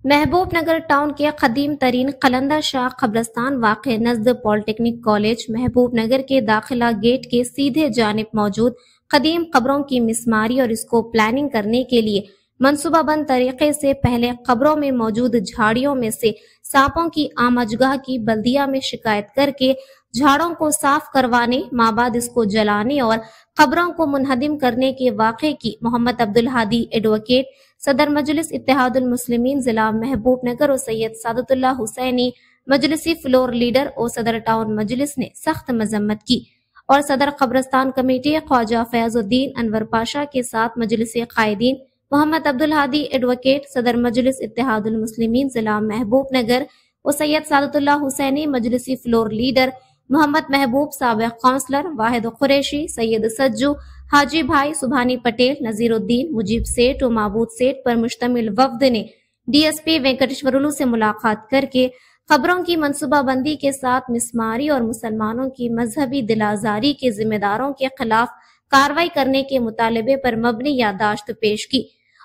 محبوب نگر ٹاؤن کے قدیم ترین قلندہ شاہ قبرستان واقع نزد پالیٹیکنک کالج محبوب نگر کے داخلہ گیٹ کے سیدھے جانب موجود قدیم قبروں کی مسماری اور اس کو پلاننگ کرنے کے لیے منصوبہ بند طریقے سے پہلے قبروں میں موجود جھاڑیوں میں سے سانپوں کی آمجگاہ کی بلدیہ میں شکایت کر کے جھاڑوں کو صاف کروانے بعد اس کو جلانے اور قبروں کو منہدم کرنے کے واقعے کی محمد عبدالہادی ایڈوکیٹ صدر مجلس اتحاد المسلمین ضلع محبوب نگر اور سید سعادت اللہ حسینی مجلسی فلور لیڈر اور صدر ٹاؤن مجلس نے سخت مذمت کی اور صدر قبرستان کمیٹی خواجہ فیاض الدین انور پاشا کے ساتھ مجلس قائدین محمد عبدالہادی ایڈوکیٹ صدر مجلس اتحاد المسلمین ضلع محبوب نگر اور سید سعادت اللہ حسینی مجلسی فلور لیڈر محمد محبوب سابق کونسلر واحد قریشی سید سجو حاجی بھائی سبحانی پٹیل نذیر الدین مجیب سیٹھ و معبود سیٹھ پر مشتمل وفد نے ڈی ایس پی وینکٹیشورلو سے ملاقات کر کے قبروں کی منصوبہ بندی کے ساتھ مسماری اور مسلمانوں کی مذہبی دلازاری کے ذمہ داروں کے خلاف کارروائی کرنے کے مطالبے پر مبنی یادداشت پیش کی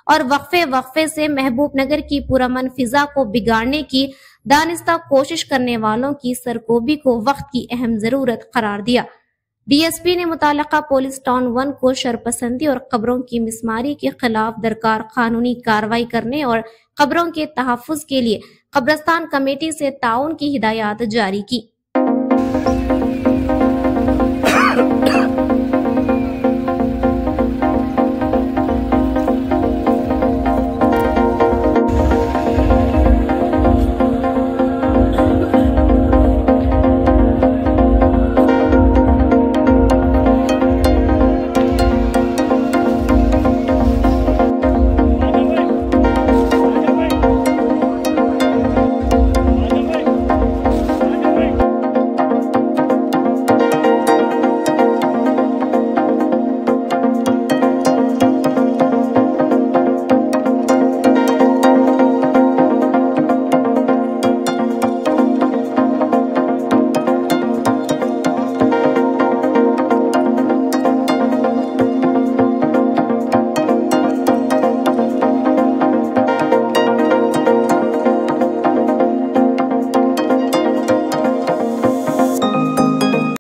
اور وقفے سے محبوب نگر کی پرامن فضا کو بگاڑنے کی دانستہ کوشش کرنے والوں کی سرکوبی کو وقت کی اہم ضرورت قرار دیا۔ ڈی ایس پی نے متعلقہ پولیس ٹاؤن 1 کو شرپسندی اور قبروں کی مسماری کے خلاف درکار قانونی کارروائی کرنے اور قبروں کے تحفظ کے لیے قبرستان کمیٹی سے تعاون کی ہدایات جاری کی۔